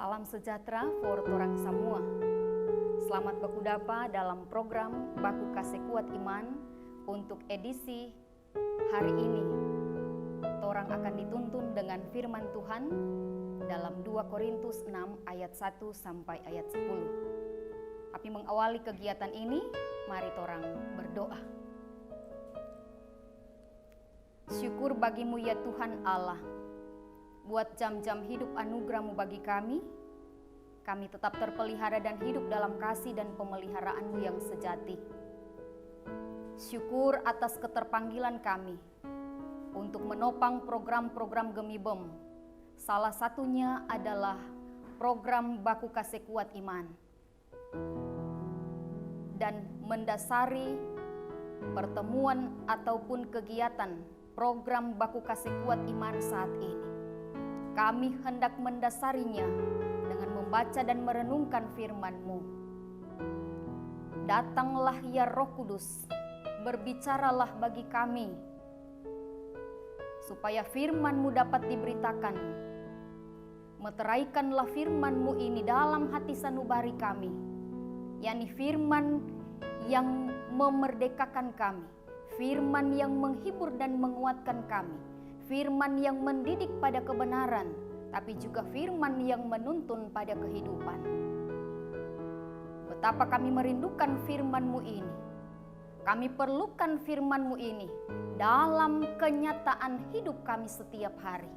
Salam sejahtera for torang semua. Selamat berkudapa dalam program Baku Kasih Kuat Iman untuk edisi hari ini. Torang akan dituntun dengan firman Tuhan dalam 2 Korintus 6 ayat 1 sampai ayat 10. Tapi mengawali kegiatan ini, mari torang berdoa. Syukur bagimu ya Tuhan Allah, buat jam-jam hidup anugerah-Mu bagi kami tetap terpelihara dan hidup dalam kasih dan pemeliharaanmu yang sejati. Syukur atas keterpanggilan kami untuk menopang program-program Gemibem. Salah satunya adalah program Baku Kasih Kuat Iman. Dan mendasari pertemuan ataupun kegiatan program Baku Kasih Kuat Iman saat ini, kami hendak mendasarinya dengan membaca dan merenungkan firman-Mu. Datanglah ya Roh Kudus, berbicaralah bagi kami, supaya firman-Mu dapat diberitakan. Meteraikanlah firman-Mu ini dalam hati sanubari kami, yakni firman yang memerdekakan kami, firman yang menghibur dan menguatkan kami, firman yang mendidik pada kebenaran, tapi juga firman yang menuntun pada kehidupan. Betapa kami merindukan firman-Mu ini. Kami perlukan firman-Mu ini dalam kenyataan hidup kami setiap hari.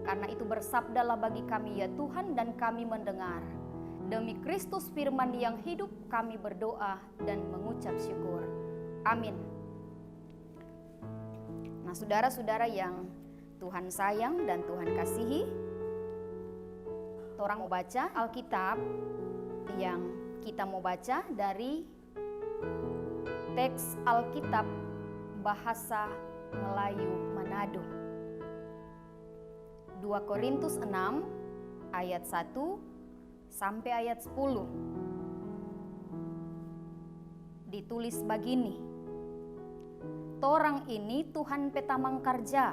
Karena itu bersabdalah bagi kami ya Tuhan, dan kami mendengar. Demi Kristus firman yang hidup, kami berdoa dan mengucap syukur. Amin. Nah, saudara-saudara yang Tuhan sayang dan Tuhan kasihi, torang mau baca Alkitab yang kita mau baca dari teks Alkitab bahasa Melayu Manado. 2 Korintus 6 ayat 1 sampai ayat 10. Ditulis begini: torang ini Tuhan petamang karja,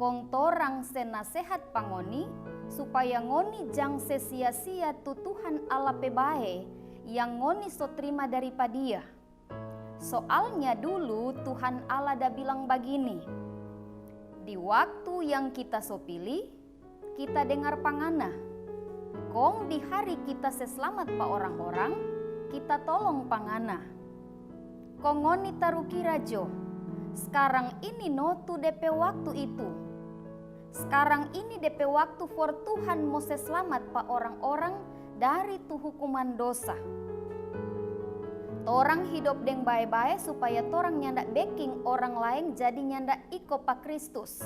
kong torang senasehat pangoni, supaya ngoni jang sesia-sia tu Tuhan Allah pebae, yang ngoni so terima daripada Dia. Soalnya dulu Tuhan Allah dah bilang begini, di waktu yang kita so pilih, kita dengar pangana, kong di hari kita seselamat pa orang-orang, kita tolong pangana. Kongoni taruki rajo, sekarang ini no tu DP waktu itu. Sekarang ini DP waktu for Tuhan mau selamat pa orang-orang dari tu hukuman dosa. Torang hidup deng bae-bae supaya torang nyandak backing orang lain jadi nyandak iko pa Kristus.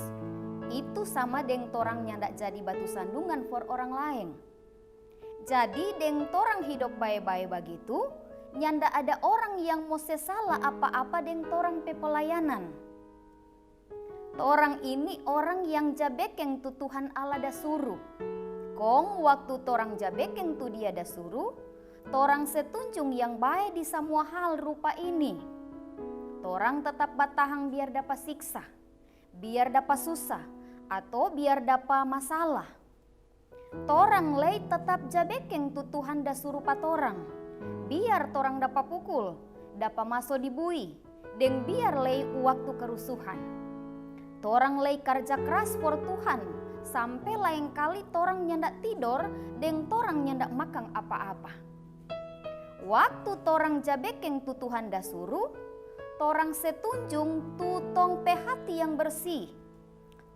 Itu sama deng torang nyandak jadi batu sandungan for orang lain. Jadi deng torang hidup bae-bae begitu, nyanda ada orang yang mau salah apa-apa deng torang pe pelayanan. Torang ini orang yang jabekeng tu Tuhan Allah dah suruh. Kong waktu torang jabekeng tu Dia dah suruh, torang setunjung yang baik di semua hal rupa ini. Torang tetap batahang biar dapat siksa, biar dapat susah, atau biar dapat masalah. Torang lei tetap jabekeng tu Tuhan dah suruh pa torang, biar torang dapat pukul, dapat masuk di bui, deng biar lei waktu kerusuhan. Torang lei kerja keras for Tuhan, sampai lain kali torang nyandak tidur, deng torang nyandak makan apa-apa. Waktu torang jabekeng tu Tuhan dah suruh, torang setunjung tu tong pe hati yang bersih.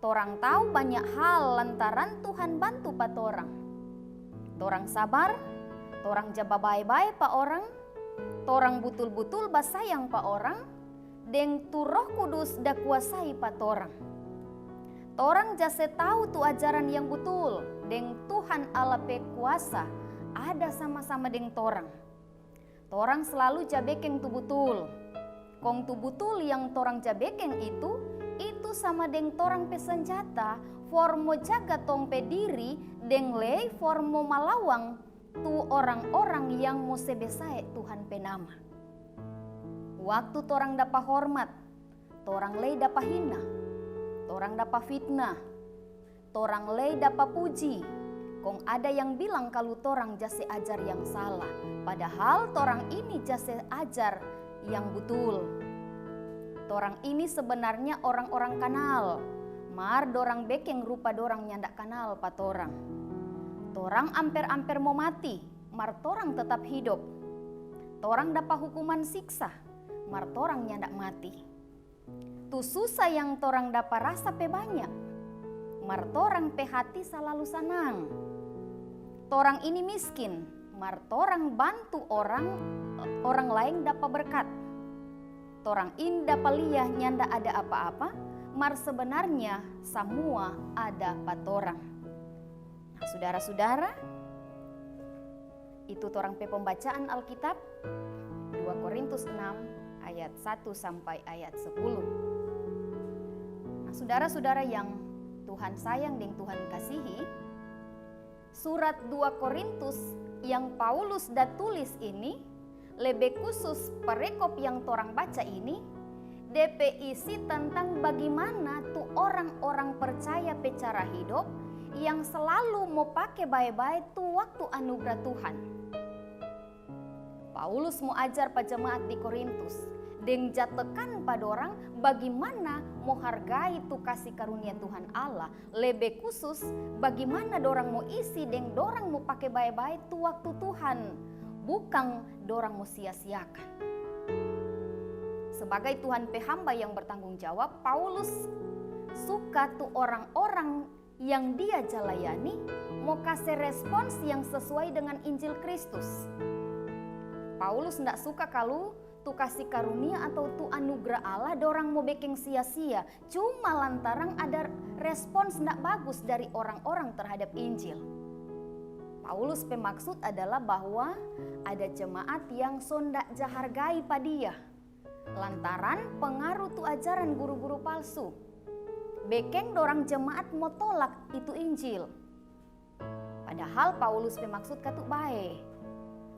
Torang tahu banyak hal lantaran Tuhan bantu pa torang. Torang sabar, torang jaba bae-bae pa orang, torang butul-butul basayang pa orang, deng tu Roh Kudus dah kuasai pa torang. Torang jase tahu tu ajaran yang betul, deng Tuhan Allah pe kuasa ada sama-sama deng torang. Torang selalu jabekeng tu betul. Kong tu betul yang torang jabekeng itu sama deng torang pe senjata, for mo jaga tong pe diri, deng lei for mo malawang tu orang-orang yang mau sebesae Tuhan pe nama. Waktu torang dapat hormat, torang lei dapat hina, torang dapat fitnah, torang lei dapat puji, Kong ada yang bilang kalau torang jase ajar yang salah, padahal torang ini jase ajar yang betul. Torang ini sebenarnya orang-orang kanal, mar dorang bekeng rupa dorang nyandak kanal pa torang. Torang amper-amper mau mati, mar torang tetap hidup. Torang dapat hukuman siksa, mar torang nyandak mati. Tu susah yang torang dapat rasa pe banyak, mar torang pe hati selalu senang. Torang ini miskin, mar torang bantu orang lain dapat berkat. Torang ini dapat lihat nyanda ada apa-apa, mar sebenarnya semua ada pa torang. Nah, saudara-saudara, itu torang pe pembacaan Alkitab 2 Korintus 6 ayat 1 sampai ayat 10. Nah, saudara-saudara yang Tuhan sayang dan Tuhan kasihi, surat 2 Korintus yang Paulus dah tulis ini, lebih khusus perekop yang torang baca ini, DP isi tentang bagaimana tuh orang-orang percaya pe cara hidup yang selalu mau pakai baik-baik tuh waktu anugerah Tuhan. Paulus mau ajar pa jemaat di Korintus, deng jatekan pada orang bagaimana mau hargai tu kasih karunia Tuhan Allah, lebih khusus bagaimana dorang mau isi deng dorang mau pakai baik-baik tu waktu Tuhan, bukan dorang mau sia-siakan. Sebagai Tuhan pe hamba yang bertanggung jawab, Paulus suka tu orang-orang yang dia jalayani mau kasih respons yang sesuai dengan Injil Kristus. Paulus tidak suka kalau tu kasih karunia atau tu anugerah Allah dorang mau bikin sia-sia, cuma lantaran ada respons tidak bagus dari orang-orang terhadap Injil. Paulus pemaksud adalah bahwa ada jemaat yang sondak jahargai pada dia, lantaran pengaruh tu ajaran guru-guru palsu. Bekeng dorang jemaat mau tolak itu Injil. Padahal Paulus pemaksud katuk baik,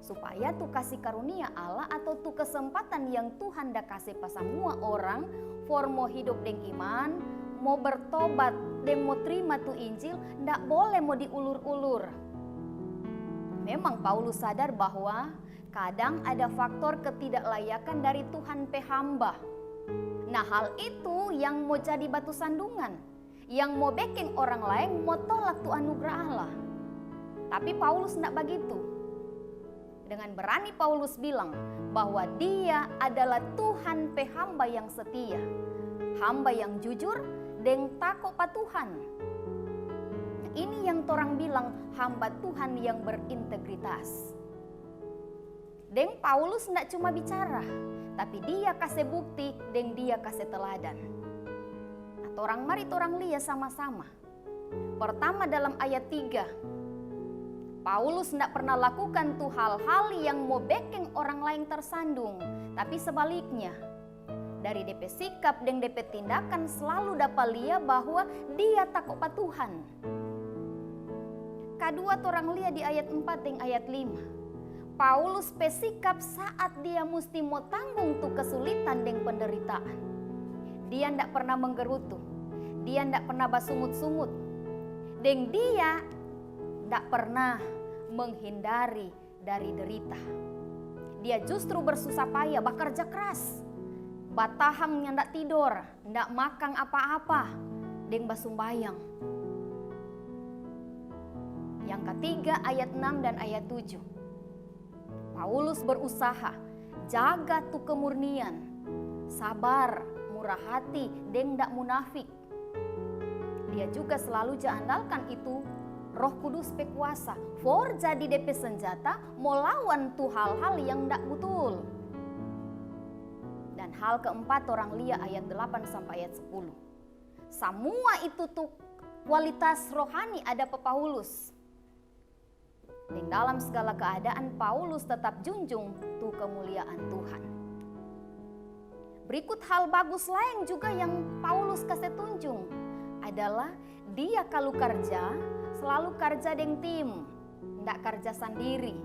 supaya tu kasih karunia Allah atau tu kesempatan yang Tuhan dah kasih pa semua orang for mau hidup deng iman, mau bertobat dan mau terima tu Injil, ndak boleh mau diulur-ulur. Memang Paulus sadar bahwa kadang ada faktor ketidaklayakan dari Tuhan pe hamba. Nah, hal itu yang mau jadi batu sandungan, yang mau bikin orang lain mau tolak tu anugerah Allah. Tapi Paulus ndak begitu. Dengan berani Paulus bilang bahwa dia adalah Tuhan pe hamba yang setia, hamba yang jujur dan takut pa Tuhan. Ini yang torang bilang hamba Tuhan yang berintegritas. Dan Paulus tidak cuma bicara, tapi dia kasih bukti dan dia kasih teladan. Nah, mari torang lihat sama-sama. Pertama dalam ayat 3, Paulus tidak pernah lakukan tuh hal-hal yang mau bikin orang lain tersandung, tapi sebaliknya. Dari DP sikap dan DP tindakan selalu dapat lihat bahwa dia takut pa Tuhan. Kedua torang lihat di ayat 4 dan ayat 5. Paulus pesikap saat dia mesti mau tanggung tuh kesulitan dan penderitaan. Dia tidak pernah menggerutu, dia tidak pernah basungut-sungut, dan dia tidak pernah menghindari dari derita. Dia justru bersusah payah, bekerja keras, batahang yang tidak tidur, tidak makan apa-apa, dan basumbayang. Yang ketiga ayat 6 dan ayat 7. Paulus berusaha jaga tu kemurnian, sabar, murah hati, dan tidak munafik. Dia juga selalu andalkan itu Roh Kudus pe kuasa for jadi DP senjata mau lawan tu hal-hal yang tidak betul. Dan hal keempat orang lihat ayat 8 sampai ayat 10. Semua itu tuh kualitas rohani ada pa Paulus. Dan dalam segala keadaan Paulus tetap junjung tuh kemuliaan Tuhan. Berikut hal bagus lain juga yang Paulus kasih tunjung adalah dia kalau kerja selalu kerja dengan tim, tidak kerja sendiri.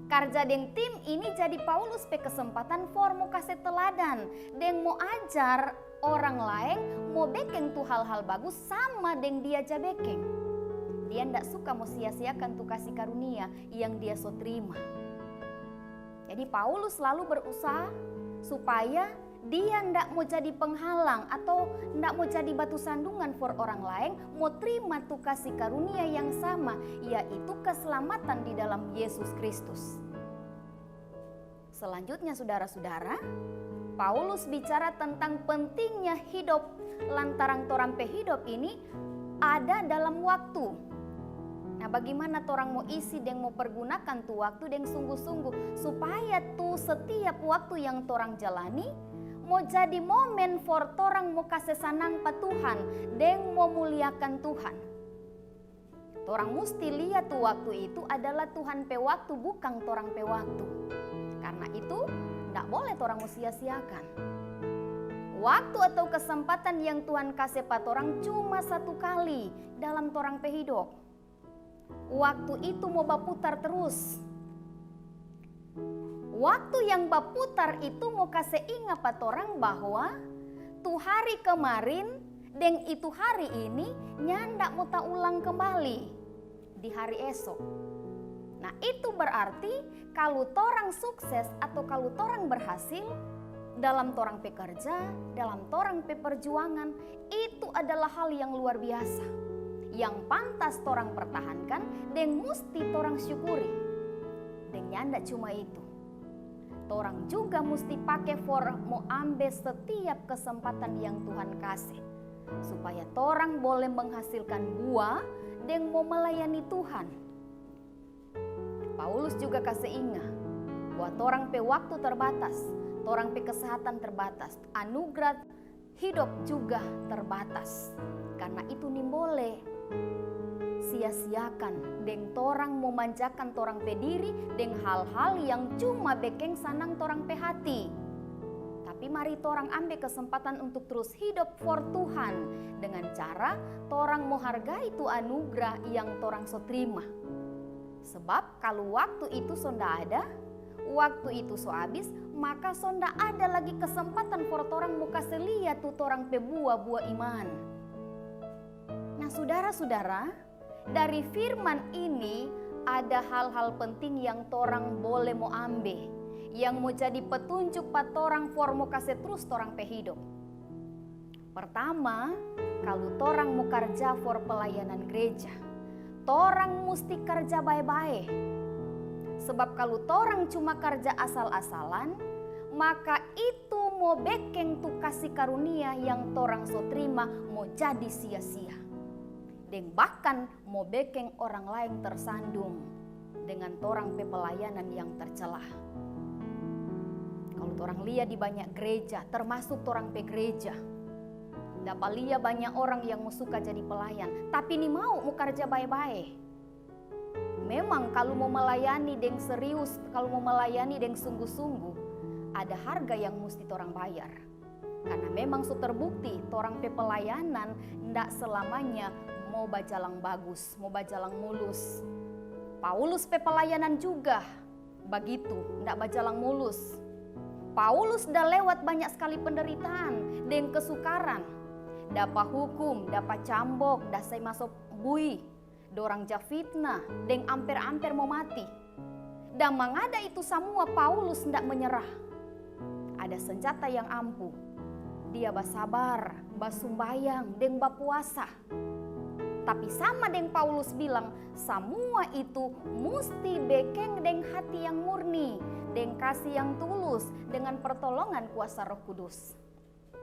Kerja dengan tim ini jadi Paulus pe kesempatan for mau kasih teladan dan mau ajar orang lain mau bikin tuh hal-hal bagus sama dengan dia aja bikin. Dia tidak suka mau sia-siakan tuh kasih karunia yang dia so terima. Jadi Paulus selalu berusaha supaya dia tidak mau jadi penghalang atau tidak mau jadi batu sandungan for orang lain, mau terima tuh kasih karunia yang sama, yaitu keselamatan di dalam Yesus Kristus. Selanjutnya saudara-saudara, Paulus bicara tentang pentingnya hidup lantaran torang pe hidup ini ada dalam waktu. Nah, bagaimana torang mau isi dan mau pergunakan tuh waktu dengan sungguh-sungguh supaya tuh setiap waktu yang torang jalani mau jadi momen for torang mau kasih sanang pa Tuhan dan mau muliakan Tuhan. Torang mesti lihat tuh waktu itu adalah Tuhan pe waktu, bukan torang pe waktu. Karena itu tidak boleh torang mau sia-siakan. Waktu atau kesempatan yang Tuhan kasih pa torang cuma satu kali dalam torang pe hidup. Waktu itu mau berputar terus. Waktu yang berputar itu mau kasih ingat pa torang bahwa tuh hari kemarin dan itu hari ini nyandak mau tak ulang kembali di hari esok. Nah, itu berarti kalau torang sukses atau kalau torang berhasil dalam torang pekerja, dalam torang peperjuangan, itu adalah hal yang luar biasa, yang pantas torang pertahankan dan mesti torang syukuri. Dan nyanda cuma itu, torang juga mesti pakai for mau ambil setiap kesempatan yang Tuhan kasih, supaya torang boleh menghasilkan buah dan mau melayani Tuhan. Paulus juga kasih ingat bahwa torang pe waktu terbatas, torang pe kesehatan terbatas, anugerah hidup juga terbatas. Karena itu nih boleh sia-siakan deng torang memanjakan torang pe diri deng hal-hal yang cuma bekeng sanang torang pe hati. Tapi mari torang ambil kesempatan untuk terus hidup for Tuhan dengan cara torang menghargai itu anugerah yang torang so terima. Sebab kalau waktu itu so ndak ada, waktu itu so habis, maka so ndak ada lagi kesempatan for torang mau kasih lihat tuh torang pe buah-buah iman. Nah, saudara-saudara, dari firman ini ada hal-hal penting yang torang boleh mau ambil, yang mau jadi petunjuk pa torang for mau kasih terus torang pe hidup. Pertama, kalau torang mau kerja for pelayanan gereja, torang mesti kerja baik-baik. Sebab kalau torang cuma kerja asal-asalan, maka itu mau bekeng tuh kasih karunia yang torang so terima mau jadi sia-sia. Dan bahkan mau bekeng orang lain tersandung dengan torang pe pelayanan yang tercelah. Kalau torang lihat di banyak gereja, termasuk torang pe gereja, dapat lihat banyak orang yang mau suka jadi pelayan, tapi ini mau kerja baik-baik. Memang kalau mau melayani dengan serius, kalau mau melayani dengan sungguh-sungguh, ada harga yang mesti torang bayar. Karena memang sudah terbukti torang pe pelayanan ndak selamanya mau bajalang bagus, mau bajalang mulus. Paulus pe pelayanan juga begitu, ndak bajalang mulus. Paulus dah lewat banyak sekali penderitaan dan kesukaran. Dapat hukum, dapat cambok, dah saya masuk bui, dorang jafitnah, dan amper-amper mau mati. Dan mengada itu semua Paulus ndak menyerah. Ada senjata yang ampuh. Dia bersabar, bersumbayang, dan berpuasa. Tapi sama dengan Paulus bilang, semua itu mesti bekeng dengan hati yang murni, dengan kasih yang tulus, dengan pertolongan kuasa Roh Kudus.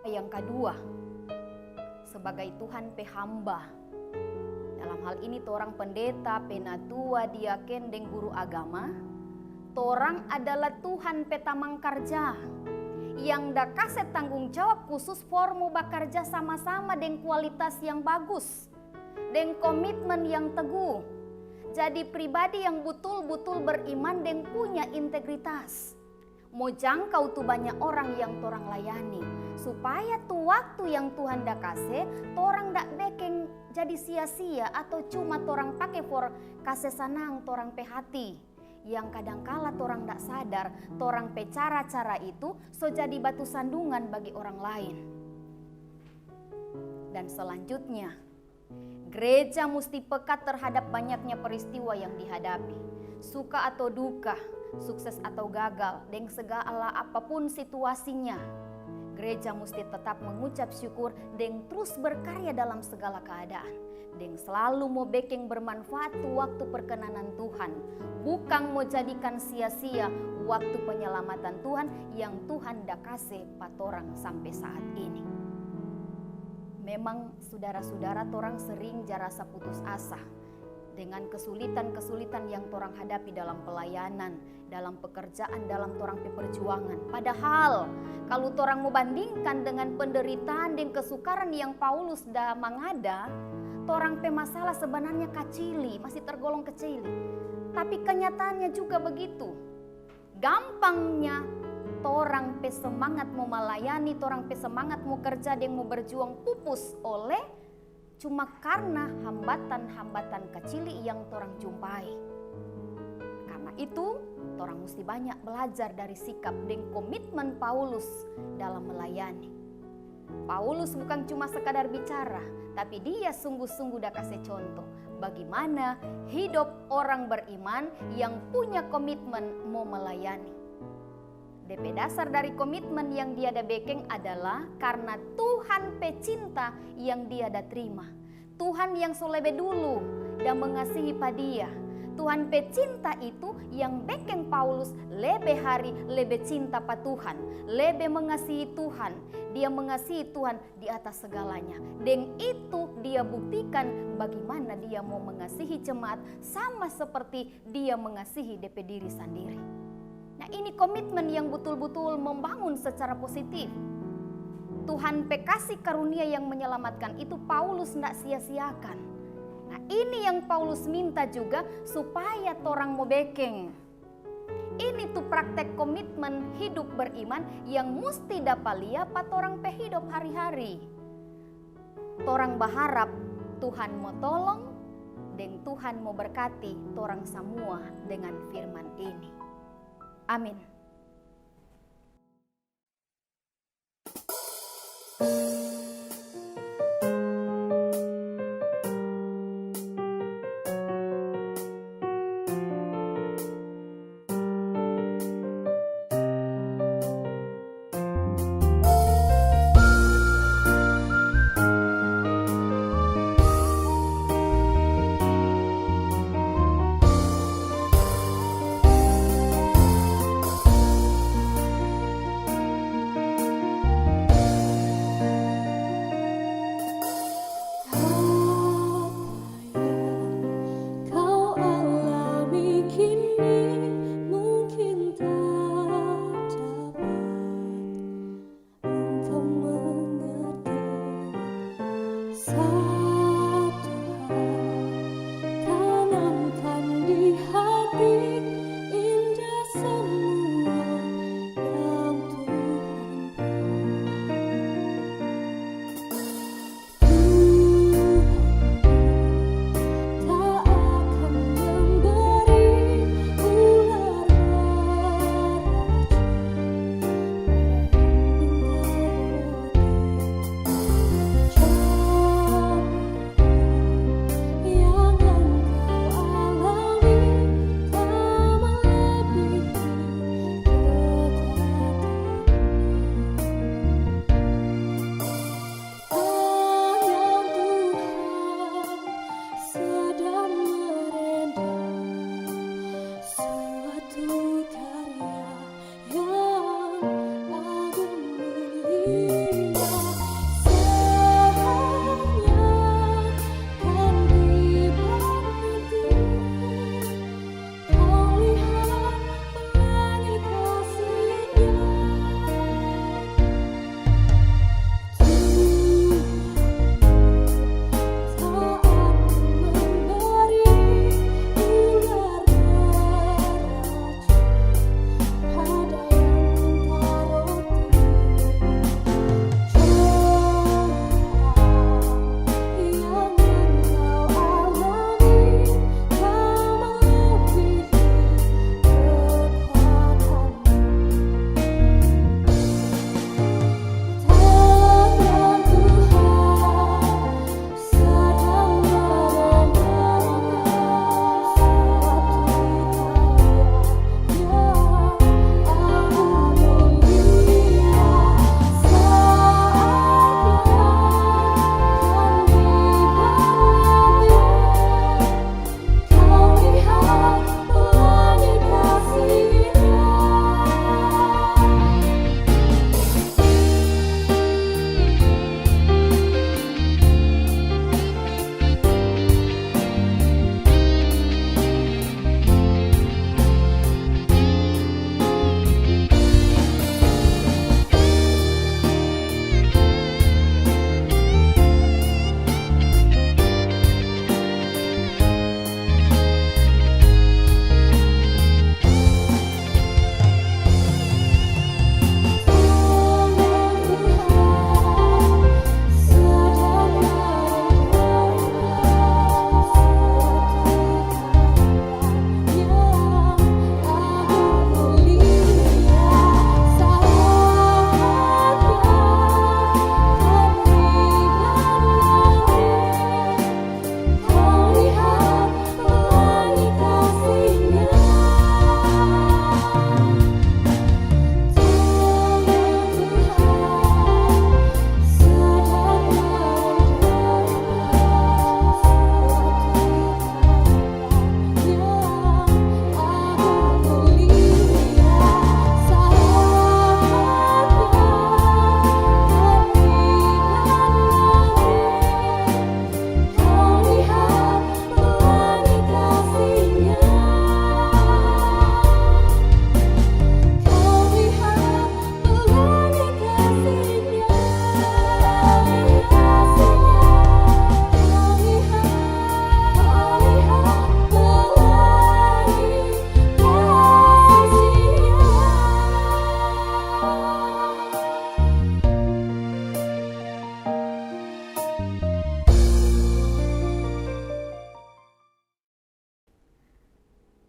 Yang kedua, sebagai Tuhan pe hamba. Dalam hal ini torang pendeta, penatua, diaken, dan guru agama, torang adalah Tuhan pe tamang kerja yang dah kasih tanggung jawab khusus for mau bekerja sama-sama dengan kualitas yang bagus, dengan komitmen yang teguh. Jadi pribadi yang betul-betul beriman dan punya integritas. Mau jangkau tuh banyak orang yang torang layani, supaya tuh waktu yang Tuhan dah kasih, torang dak bekeng jadi sia-sia atau cuma torang pakai for kasih sanang torang pe hati. Yang kadangkala torang dak sadar, torang pe cara-cara itu so jadi batu sandungan bagi orang lain. Dan selanjutnya, Gereja mesti peka terhadap banyaknya peristiwa yang dihadapi. Suka atau duka, sukses atau gagal, dan segala apapun situasinya. Gereja mesti tetap mengucap syukur dan terus berkarya dalam segala keadaan. Dan selalu mau baking bermanfaat waktu perkenanan Tuhan. Bukan mau jadikan sia-sia waktu penyelamatan Tuhan yang Tuhan dah kasih patorang sampai saat ini. Memang saudara-saudara torang sering jarasa putus asa dengan kesulitan-kesulitan yang torang hadapi dalam pelayanan, dalam pekerjaan, dalam torang perjuangan. Padahal kalau torang mau bandingkan dengan penderitaan dan kesukaran yang Paulus dah mengada, torang masalah sebenarnya kecili, masih tergolong kecil. Tapi kenyataannya juga begitu. Gampangnya torang semangat mau melayani, torang semangat mau kerja dan mau berjuang pupus oleh cuma karena hambatan-hambatan kecil yang torang jumpai. Karena itu, torang mesti banyak belajar dari sikap dan komitmen Paulus dalam melayani. Paulus bukan cuma sekadar bicara, tapi dia sungguh-sungguh dah kasih contoh bagaimana hidup orang beriman yang punya komitmen mau melayani. DP dasar dari komitmen yang dia ada baking adalah karena Tuhan pecinta yang dia ada terima. Tuhan yang selebih dulu dan mengasihi dia. Tuhan pecinta itu yang baking Paulus lebih hari lebih cinta pada Tuhan, lebih mengasihi Tuhan. Dia mengasihi Tuhan di atas segalanya. Dan itu dia buktikan bagaimana dia mau mengasihi jemaat sama seperti dia mengasihi DP diri sendiri. Nah, ini komitmen yang betul-betul membangun secara positif. Tuhan kasih karunia yang menyelamatkan itu Paulus tidak sia-siakan. Nah, ini yang Paulus minta juga supaya torang mau baking. Ini tuh praktek komitmen hidup beriman yang mesti dapat lihat pada orang hidup hari-hari. Torang berharap Tuhan mau tolong dan Tuhan mau berkati torang semua dengan firman ini. Amin.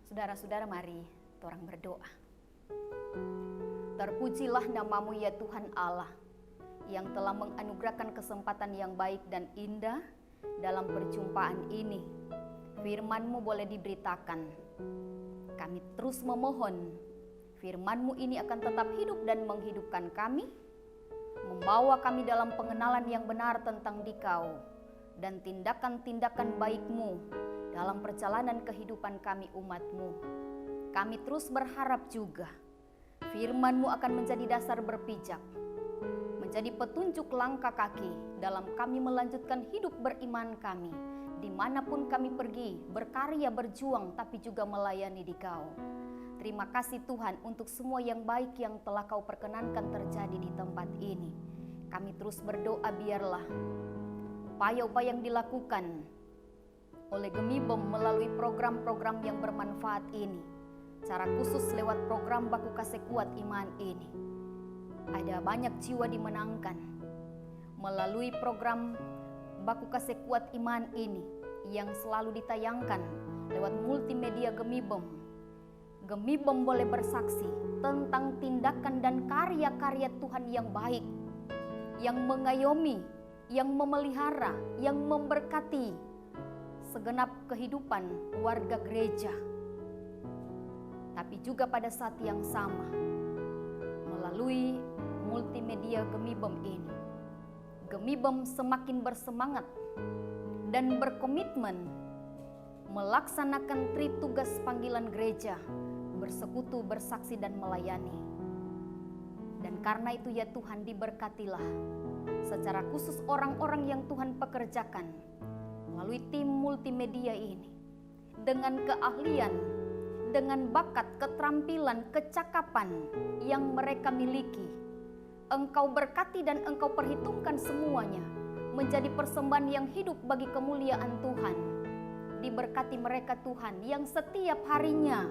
Saudara-saudara, mari torang berdoa. Terpujilah namamu ya Tuhan Allah, yang telah menganugerahkan kesempatan yang baik dan indah dalam perjumpaan ini. Firman-Mu boleh diberitakan. Kami terus memohon, firman-Mu ini akan tetap hidup dan menghidupkan kami, membawa kami dalam pengenalan yang benar tentang Dikau, dan tindakan-tindakan baik-Mu dalam perjalanan kehidupan kami umat-Mu. Kami terus berharap juga firman-Mu akan menjadi dasar berpijak, menjadi petunjuk langkah kaki dalam kami melanjutkan hidup beriman kami, dimanapun kami pergi, berkarya, berjuang, tapi juga melayani Dikau. Terima kasih Tuhan untuk semua yang baik yang telah Kau perkenankan terjadi di tempat ini. Kami terus berdoa biarlah upaya-upaya yang dilakukan oleh Gemibom melalui program-program yang bermanfaat ini, secara khusus lewat program Baku Kasih Kuat Iman ini, ada banyak jiwa dimenangkan melalui program Baku Kasih Kuat Iman ini yang selalu ditayangkan lewat multimedia Gemibom. Gemibom boleh bersaksi tentang tindakan dan karya-karya Tuhan yang baik, yang mengayomi, yang memelihara, yang memberkati segenap kehidupan warga gereja. Tapi juga pada saat yang sama, melalui multimedia Gemibom ini, Gemibom semakin bersemangat dan berkomitmen melaksanakan tugas panggilan gereja, bersekutu, bersaksi, dan melayani. Dan karena itu ya Tuhan, diberkatilah secara khusus orang-orang yang Tuhan pekerjakan melalui tim multimedia ini, dengan keahlian, dengan bakat, keterampilan, kecakapan yang mereka miliki. Engkau berkati dan Engkau perhitungkan semuanya menjadi persembahan yang hidup bagi kemuliaan Tuhan. Diberkati mereka Tuhan yang setiap harinya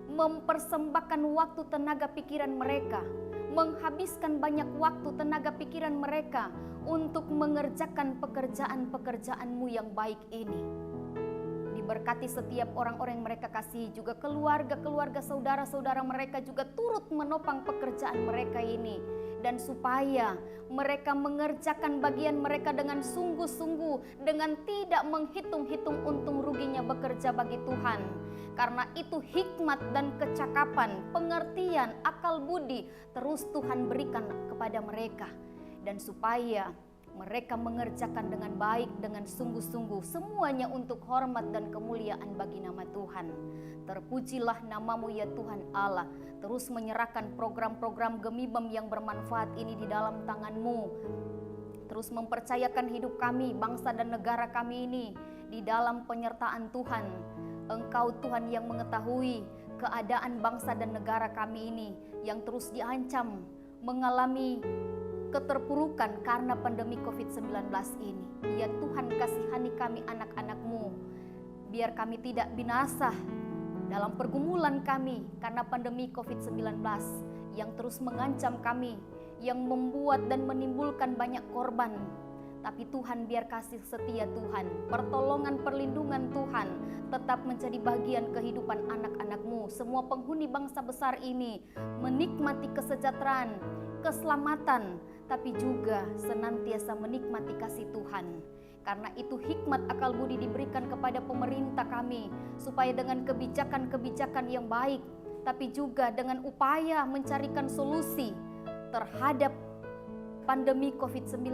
mempersembahkan waktu, tenaga, pikiran mereka, menghabiskan banyak waktu, tenaga, pikiran mereka untuk mengerjakan pekerjaan-pekerjaan-Mu yang baik ini. Diberkati setiap orang-orang yang mereka kasih, juga keluarga-keluarga, saudara-saudara mereka juga turut menopang pekerjaan mereka ini. Dan supaya mereka mengerjakan bagian mereka dengan sungguh-sungguh, dengan tidak menghitung-hitung untung ruginya bekerja bagi Tuhan. Karena itu hikmat dan kecakapan, pengertian, akal budi terus Tuhan berikan kepada mereka. Dan supaya mereka mengerjakan dengan baik, dengan sungguh-sungguh, semuanya untuk hormat dan kemuliaan bagi nama Tuhan. Terpujilah namamu ya Tuhan Allah. Terus menyerahkan program-program Gemibom yang bermanfaat ini di dalam tangan-Mu. Terus mempercayakan hidup kami, bangsa dan negara kami ini di dalam penyertaan Tuhan. Engkau Tuhan yang mengetahui keadaan bangsa dan negara kami ini yang terus diancam mengalami keterpurukan karena pandemi COVID-19 ini. Ya Tuhan, kasihani kami anak-anak-Mu, biar kami tidak binasa dalam pergumulan kami karena pandemi COVID-19 yang terus mengancam kami, yang membuat dan menimbulkan banyak korban. Tapi Tuhan, biar kasih setia Tuhan, pertolongan, perlindungan Tuhan tetap menjadi bagian kehidupan anak-anak-Mu. Semua penghuni bangsa besar ini menikmati kesejahteraan, keselamatan, tapi juga senantiasa menikmati kasih Tuhan. Karena itu hikmat akal budi diberikan kepada pemerintah kami, supaya dengan kebijakan-kebijakan yang baik, tapi juga dengan upaya mencarikan solusi terhadap pandemi COVID-19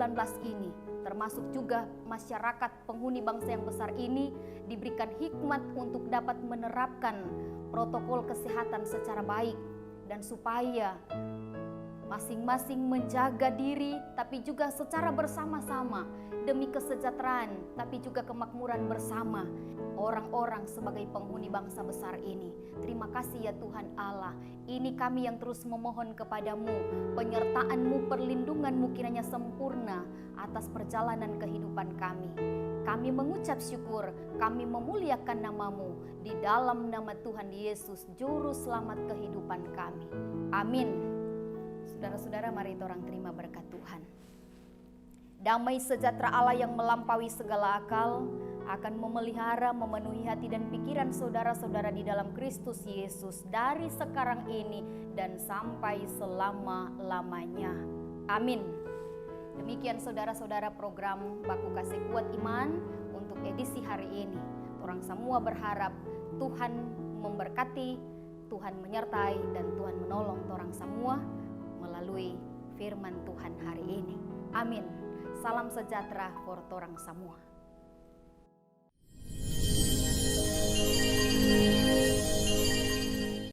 ini, termasuk juga masyarakat penghuni bangsa yang besar ini diberikan hikmat untuk dapat menerapkan protokol kesehatan secara baik, dan supaya masing-masing menjaga diri, tapi juga secara bersama-sama demi kesejahteraan, tapi juga kemakmuran bersama orang-orang sebagai penghuni bangsa besar ini. Terima kasih ya Tuhan Allah. Ini kami yang terus memohon kepadamu, penyertaan-Mu, perlindungan-Mu kiranya sempurna atas perjalanan kehidupan kami. Kami mengucap syukur, kami memuliakan nama-Mu di dalam nama Tuhan Yesus, Juru Selamat kehidupan kami. Amin. Saudara-saudara, mari orang terima berkat Tuhan. Damai sejahtera Allah yang melampaui segala akal akan memelihara, memenuhi hati dan pikiran saudara-saudara di dalam Kristus Yesus dari sekarang ini dan sampai selama-lamanya. Amin. Demikian saudara-saudara program Baku Kasih Kuat Iman untuk edisi hari ini. Orang semua berharap Tuhan memberkati, Tuhan menyertai, dan Tuhan menolong orang semua melalui firman Tuhan hari ini. Amin. Salam sejahtera for orang semua.